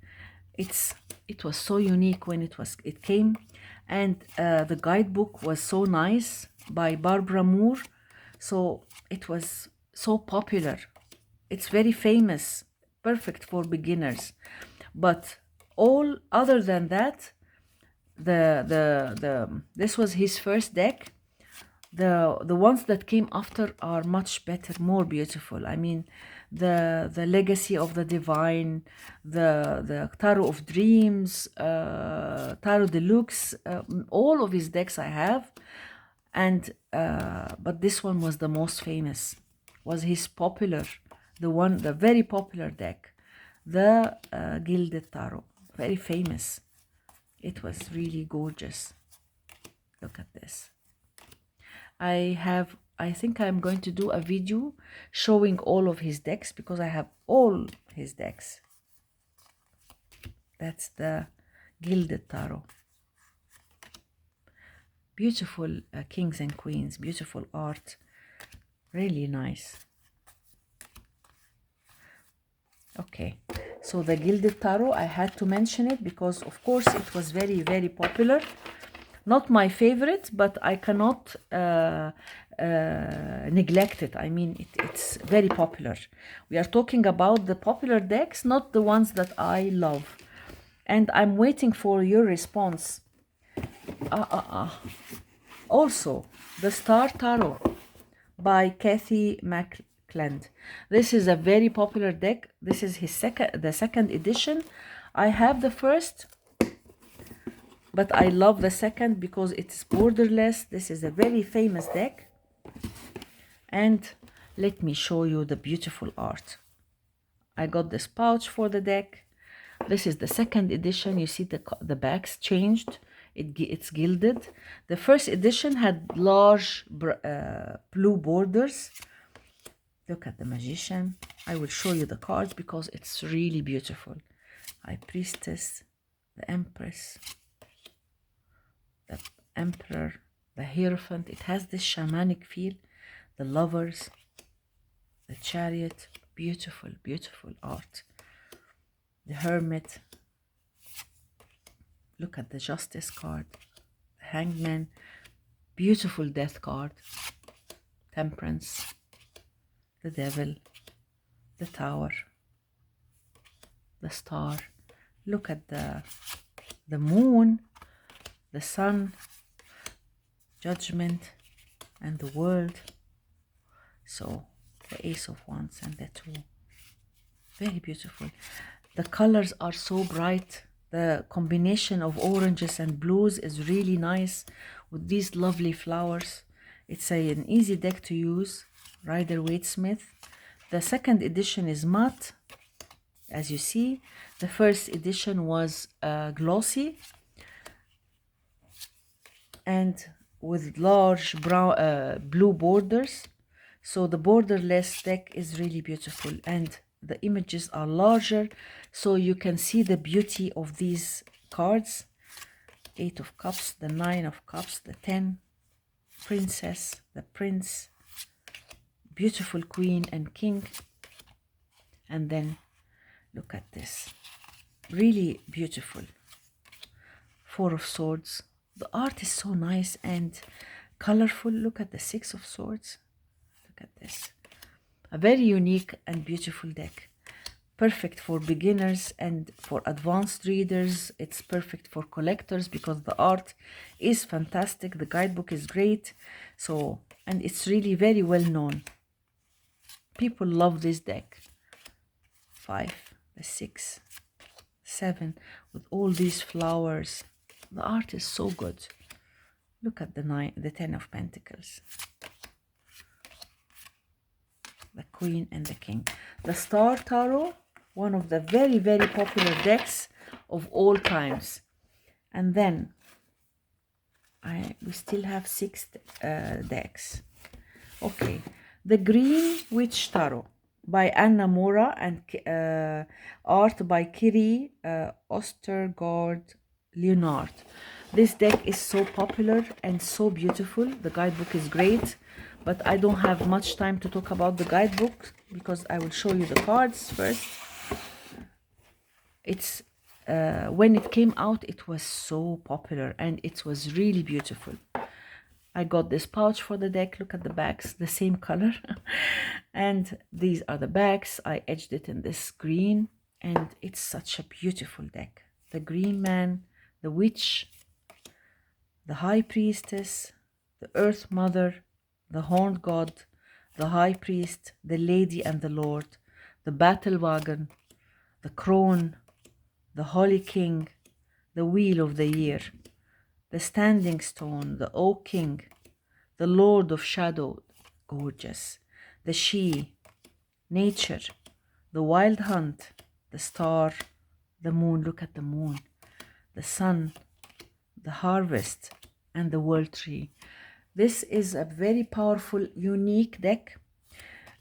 It was so unique when it came, and the guidebook was so nice by Barbara Moore. So it was so popular. It's very famous, perfect for beginners. But all other than that, this was his first deck. The ones that came after are much better, more beautiful. I mean, the Legacy of the Divine, the Tarot of Dreams, Tarot Deluxe, all of his decks I have, and but this one was the most famous. Was his popular, the very popular deck, the Gilded Tarot, very famous. It was really gorgeous. Look at this. I think I'm going to do a video showing all of his decks because I have all his decks. That's the Gilded Tarot. Beautiful kings and queens, beautiful art, really nice. Okay, so the Gilded Tarot, I had to mention it because of course it was very, very popular. Not my favorite, but I cannot neglect it. I mean, it's very popular. We are talking about the popular decks, not the ones that I love. And I'm waiting for your response. Also, the Star Tarot by Kathy McClend. This is a very popular deck. This is the second edition. I have the first, but I love the second because it's borderless. This is a very famous deck. And let me show you the beautiful art. I got this pouch for the deck. This is the second edition. You see the backs changed. It's gilded. The first edition had large blue borders. Look at the Magician. I will show you the cards because it's really beautiful. High Priestess, the Empress, the Emperor, the Hierophant. It has this shamanic feel. The Lovers, the Chariot. Beautiful, beautiful art. The Hermit. Look at the Justice card, the Hangman, beautiful Death card, Temperance, the Devil, the Tower, the Star. Look at the Moon, the Sun, Judgment, and the World. So the Ace of Wands and the Two. Very beautiful. The colors are so bright. The combination of oranges and blues is really nice with these lovely flowers. It's an easy deck to use. Rider-Waite-Smith. The second edition is matte, as you see. The first edition was glossy and with large brown, blue borders. So the borderless deck is really beautiful, and the images are larger, so you can see the beauty of these cards. 8 of Cups, the 9 of Cups, the 10, Princess, the Prince, beautiful Queen and King. And then look at this, really beautiful 4 of Swords. The art is so nice and colorful. Look at the 6 of Swords. Look at this. A very unique and beautiful deck. Perfect for beginners and for advanced readers. It's perfect for collectors because the art is fantastic. The guidebook is great. So, and it's really very well known. People love this deck. 5, the 6, 7, with all these flowers. The art is so good. Look at the 9, the 10 of Pentacles. The Queen and the King. The Star Tarot, one of the very, very popular decks of all times. And then we still have 6 decks. Okay, the Green Witch Tarot by Anna Mora and art by Kiri Ostergaard Leonard. This deck is so popular and so beautiful. The guidebook is great, but I don't have much time to talk about the guidebook because I will show you the cards first. It's when it came out, it was so popular and it was really beautiful. I got this pouch for the deck. Look at the backs, the same color. And these are the backs. I edged it in this green, and it's such a beautiful deck. The Green Man, the Witch, the High Priestess, the Earth Mother, the Horned God, the High Priest, the Lady and the Lord, the Battle Wagon, the Crone, the Holy King, the Wheel of the Year, the Standing Stone, the Oak King, the Lord of Shadow, gorgeous, the She, Nature, the Wild Hunt, the Star, the Moon, look at the Moon, the Sun, the Harvest, and the World Tree. This is a very powerful, unique deck.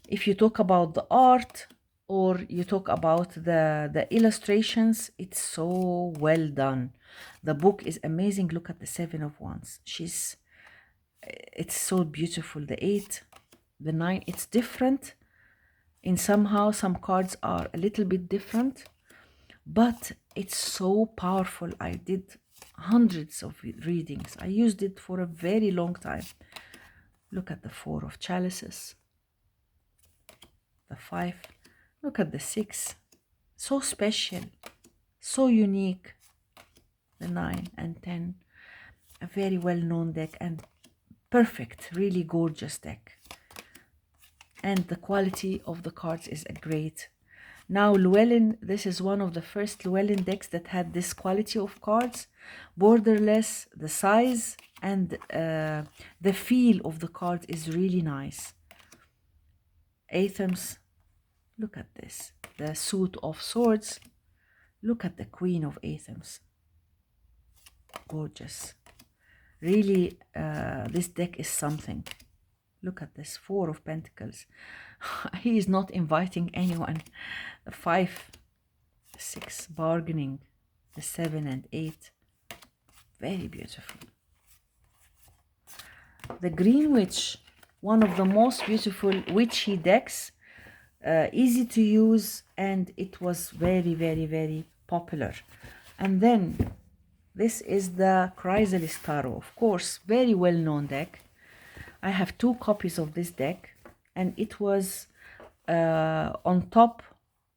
If you talk about the art or you talk about the illustrations, it's so well done. The book is amazing. Look at the 7 of Wands. It's so beautiful. The 8, the 9, it's different. In somehow, some cards are a little bit different, but it's so powerful. I did hundreds of readings. I used it for a very long time. Look at the 4 of Chalices, the 5. Look at the 6. So special, so unique. The 9 and 10. A very well-known deck and perfect, really gorgeous deck. And the quality of the cards is great. Now Llewellyn, this is one of the first Llewellyn decks that had this quality of cards. Borderless, the size and the feel of the cards is really nice. Athems, look at this. The Suit of Swords. Look at the Queen of Athems. Gorgeous. Really, this deck is something. Look at this 4 of Pentacles. He is not inviting anyone. The 5, the 6, Bargaining, the 7 and 8. Very beautiful. The Green Witch, one of the most beautiful witchy decks. Easy to use, and it was very, very, very popular. And then This is the Chrysalis Tarot, of course, very well-known deck. I have 2 copies of this deck, and it was on top.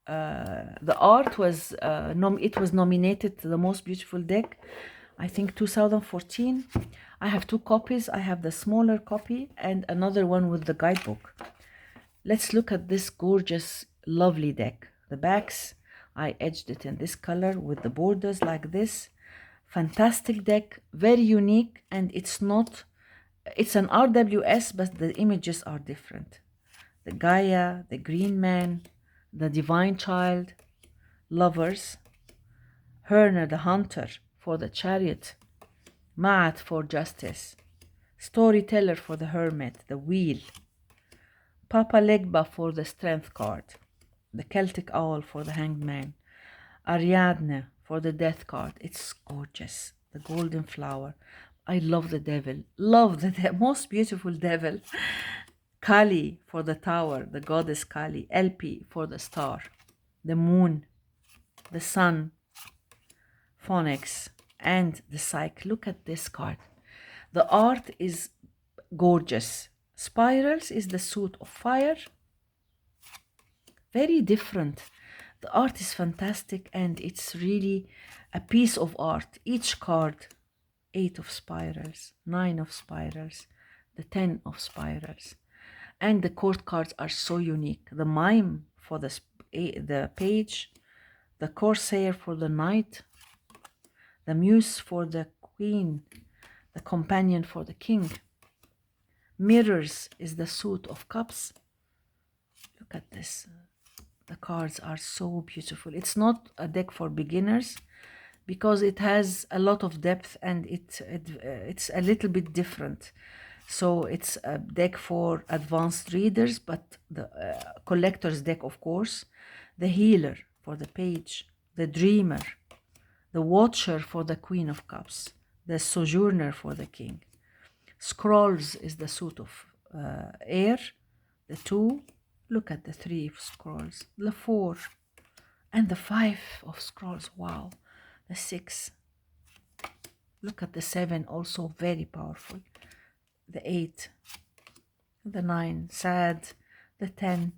The art was it was nominated to the most beautiful deck, I think 2014. I have 2 copies. I have the smaller copy and another one with the guidebook. Let's look at this gorgeous, lovely deck. The backs, I edged it in this color with the borders like this. Fantastic deck, very unique, and it's an RWS, but the images are different. The Gaia, the Green Man, the Divine Child, Lovers, Herner the Hunter for the Chariot, Ma'at for Justice, Storyteller for the Hermit, the Wheel, Papa Legba for the Strength card, the Celtic Owl for the Hanged Man, Ariadne for the Death card. It's gorgeous. The Golden Flower. I love the Devil. Love the most beautiful Devil. Kali for the Tower, the Goddess Kali. Elpi for the Star, the Moon, the Sun, Phoenix, and the Psyche. Look at this card. The art is gorgeous. Spirals is the suit of fire. Very different. The art is fantastic, and it's really a piece of art. Each card, 8 of spirals, 9 of spirals, the 10 of spirals. And the court cards are so unique. The Mime for the page, the Corsair for the knight, the Muse for the queen, the Companion for the king. Mirrors is the suit of cups. Look at this. The cards are so beautiful. It's not a deck for beginners because it has a lot of depth, and it's a little bit different. So it's a deck for advanced readers, but the collector's deck, of course. The Healer for the page, the Dreamer, the Watcher for the Queen of Cups, the Sojourner for the king. Scrolls is the suit of air, the 2. Look at the 3 of scrolls, the 4, and the 5 of scrolls. Wow, the 6. Look at the 7, also very powerful. The 8, the 9, sad, the 10.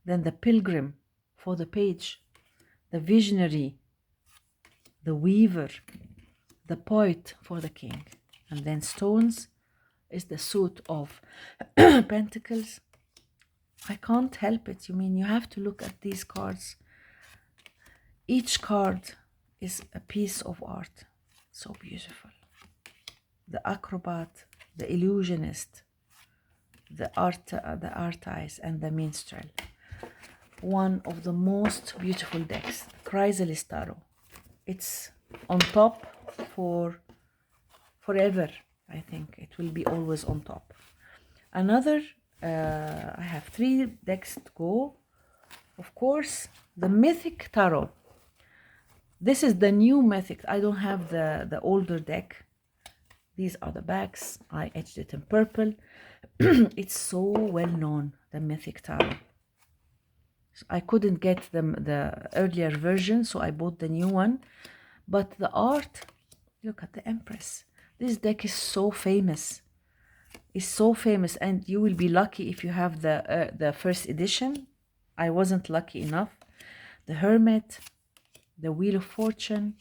Then the Pilgrim for the page, the Visionary, the Weaver, the Poet for the king. And then Stones is the suit of Pentacles. I can't help it. You have to look at these cards. Each card is a piece of art. So beautiful. The Acrobat, the Illusionist, the Artist, and the Minstrel. One of the most beautiful decks, Chrysalis Tarot. It's on top for forever. I think it will be always on top. Another, I have 3 decks to go. Of course, the Mythic Tarot. This is the new Mythic. I don't have the older deck. These are the backs. I etched it in purple. It's so well known, the Mythic Tarot. So I couldn't get the earlier version, so I bought the new one. But the art, look at the Empress. This deck is so famous. It's so famous, and you will be lucky if you have the first edition. I wasn't lucky enough. The Hermit, the Wheel of Fortune,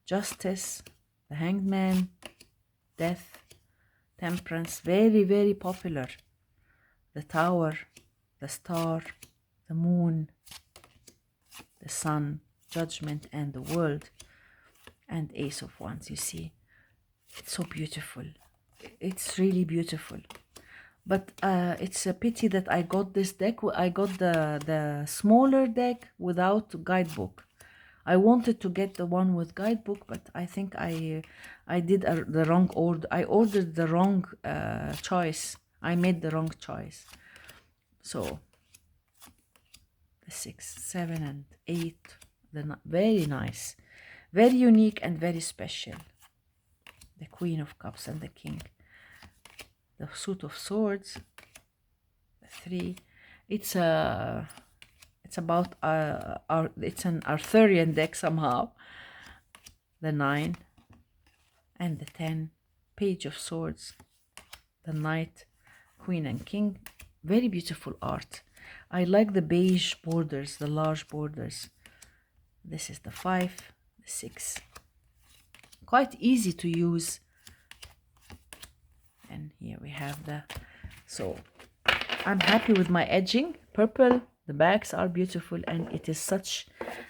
Justice, the Hanged Man, Death, Temperance, very, very popular. The Tower, the Star, the Moon, the Sun, Judgment, and the World, and Ace of Wands. You see, it's so beautiful. It's really beautiful. But it's a pity that I got this deck. I got the smaller deck without guidebook. I wanted to get the one with guidebook, but I think I did the wrong order. I ordered the wrong choice. I made the wrong choice. So the 6, 7, and 8, very nice, very unique, and very special. The Queen of Cups and the King. The Suit of Swords, the 3. It's about it's an Arthurian deck somehow. The 9, and the 10, Page of Swords, the Knight, Queen and King. Very beautiful art. I like the beige borders, the large borders. This is the 5, the 6. Quite easy to use. And here we have the... So I'm happy with my edging. Purple, the backs are beautiful, and it is such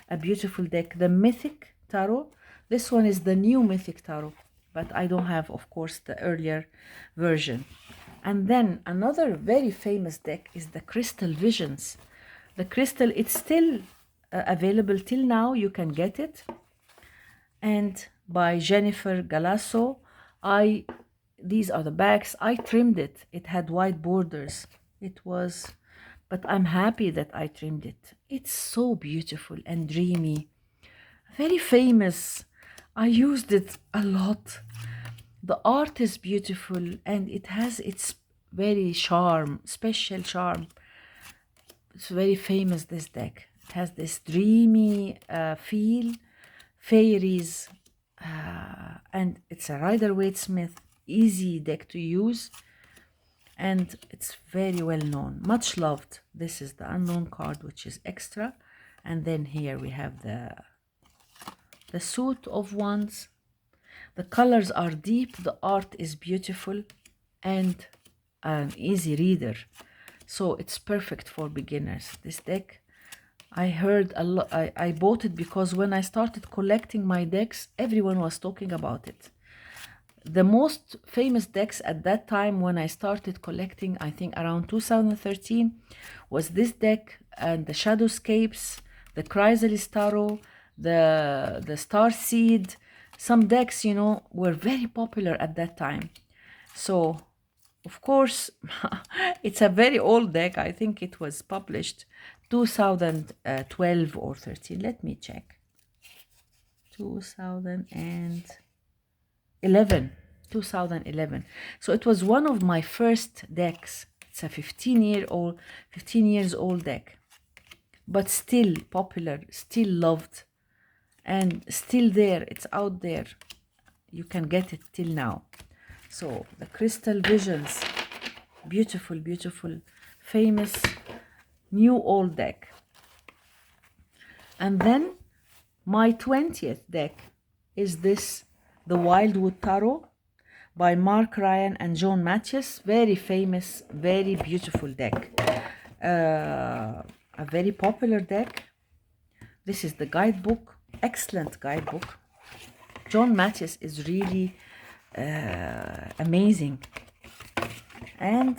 a beautiful deck. The Mythic Tarot. This one is the new Mythic Tarot, but I don't have, of course, the earlier version. And then another very famous deck is the Crystal Visions. The Crystal, it's still available till now. You can get it. And by Jennifer Galasso. These are the backs. I trimmed it. It had white borders. It was, but I'm happy that I trimmed it. It's so beautiful and dreamy. Very famous. I used it a lot. The art is beautiful and it has its very charm, special charm. It's very famous, this deck. It has this dreamy feel, fairies, and it's a Rider-Waite-Smith, easy deck to use, and it's very well known, much loved. This is the unknown card, which is extra, and then here we have the suit of wands. The colors are deep, the art is beautiful, and an easy reader, so it's perfect for beginners. This deck, I heard a lot. I bought it because when I started collecting my decks, everyone was talking about it. The most famous decks at that time when I started collecting, I think around 2013, was this deck and the Shadowscapes, the Chrysalis Tarot, the Starseed. Some decks, you know, were very popular at that time. So, of course, it's a very old deck. I think it was published 2012 or 13. Let me check. 2011. So it was one of my first decks. It's a 15 years old deck, but still popular, still loved, and still there. It's out there. You can get it till now. So the Crystal Visions, beautiful, beautiful, famous new old deck. And then my 20th deck is this, the Wildwood Tarot by Mark Ryan and John Mathias. Very famous, very beautiful deck. A very popular deck. This is the guidebook, excellent guidebook. John Mathias is really amazing. And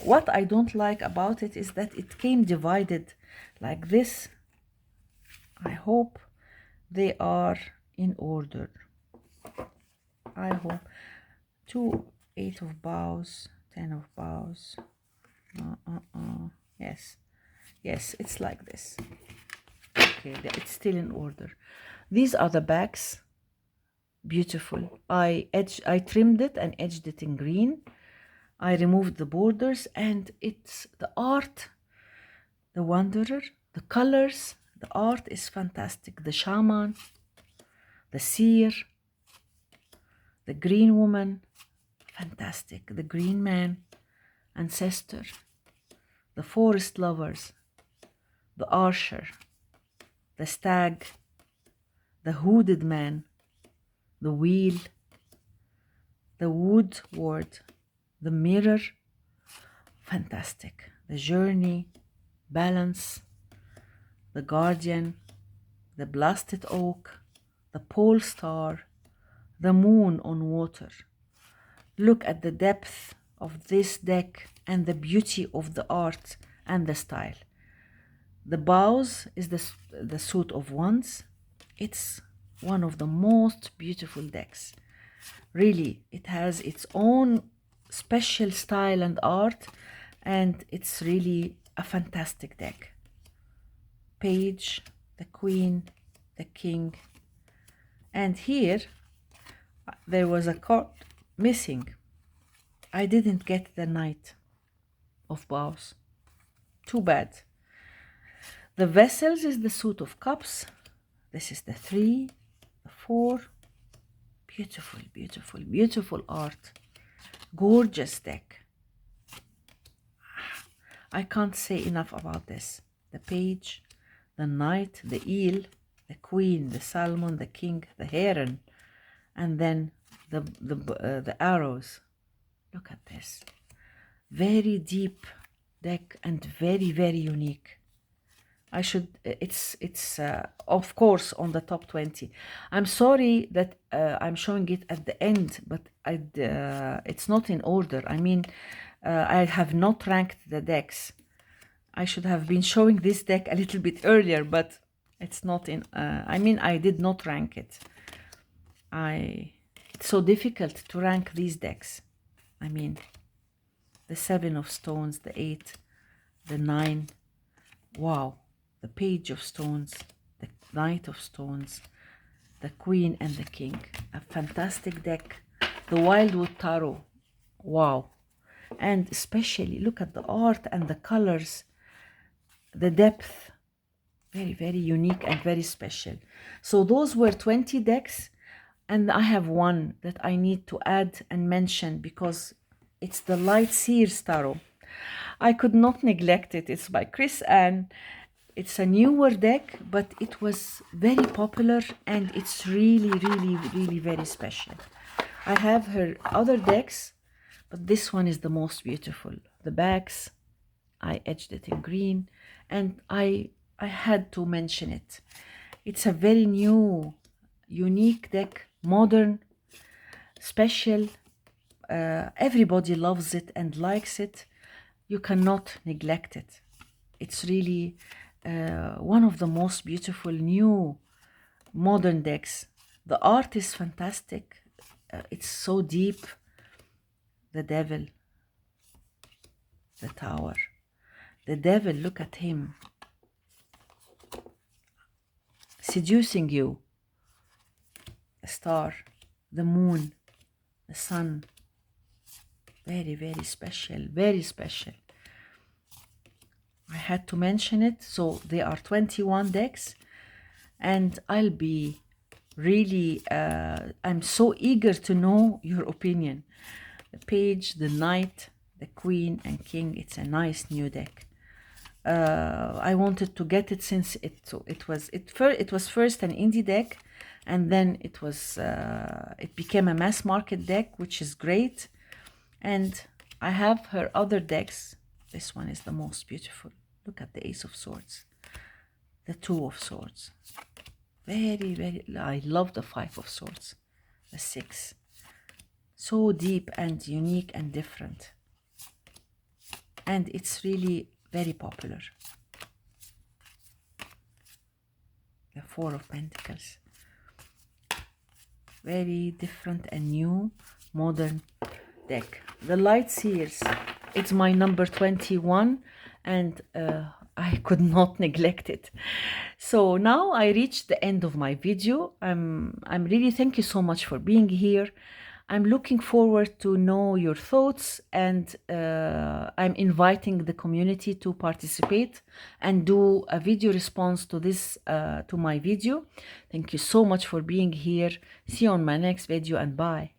what I don't like about it is that it came divided like this. I hope they are in order. I hope. 2, 8 of bows, 10 of bows. Yes, it's like this. Okay, it's still in order. These are the backs. Beautiful. I trimmed it and edged it in green. I removed the borders, and it's the art, the wanderer, the colors, the art is fantastic. The shaman, the seer, the green woman, fantastic. The green man, ancestor, the forest lovers, the archer, the stag, the hooded man, the wheel, the wood ward, the mirror, fantastic. The journey, balance, the guardian, the blasted oak, the pole star, the moon on water. Look at the depth of this deck and the beauty of the art and the style. The bows is the suit of wands. It's one of the most beautiful decks. Really, it has its own special style and art, and it's really a fantastic deck. Page, the queen, the king, and here there was a card missing. I didn't get the knight of bows. Too bad. The vessels is the suit of cups. This is the 3, the 4. Beautiful, beautiful, beautiful art. Gorgeous deck. I can't say enough about this. The page, the knight, the eel, the queen, the salmon, the king, the heron, and then the arrows. Look at this. Very deep deck and very, very unique. I should, it's of course on the top 20. I'm sorry that I'm showing it at the end, but it's not in order. I mean, I have not ranked the decks. I should have been showing this deck a little bit earlier, but it's not in, I mean, I did not rank it. It's so difficult to rank these decks. I mean, the 7 of stones, the 8, the 9, wow, the page of stones, the knight of stones, the queen and the king. A fantastic deck. The Wildwood Tarot, wow. And especially look at the art and the colors, the depth, very, very unique and very special. So those were 20 decks, and I have one that I need to add and mention because it's the Light Seers Tarot. I could not neglect it. It's by Chris Anne. It's a newer deck, but it was very popular and it's really, really, really very special. I have her other decks, but this one is the most beautiful. The backs, I edged it in green, and I had to mention it. It's a very new, unique deck, modern, special. Everybody loves it and likes it. You cannot neglect it. It's really one of the most beautiful new modern decks. The art is fantastic. It's so deep. The devil, the tower. The devil, look at him. Seducing you. The star, the moon, the sun. Very, very special, very special. I had to mention it. So there are 21 decks, and I'll be really, I'm so eager to know your opinion. The page, the knight, the queen and king. It's a nice new deck. I wanted to get it since it was first an indie deck, and then it became a mass market deck, which is great. And I have her other decks. This one is the most beautiful. Look at the Ace of Swords, the Two of Swords. Very, very, I love the Five of Swords, the 6. So deep and unique and different. And it's really very popular. The Four of Pentacles. Very different and new, modern deck. The Light Seers, it's my number 21, and I could not neglect it. So now I reached the end of my video. I'm really, thank you so much for being here. I'm looking forward to know your thoughts, and I'm inviting the community to participate and do a video response to this, to my video. Thank you so much for being here. See you on my next video, and bye.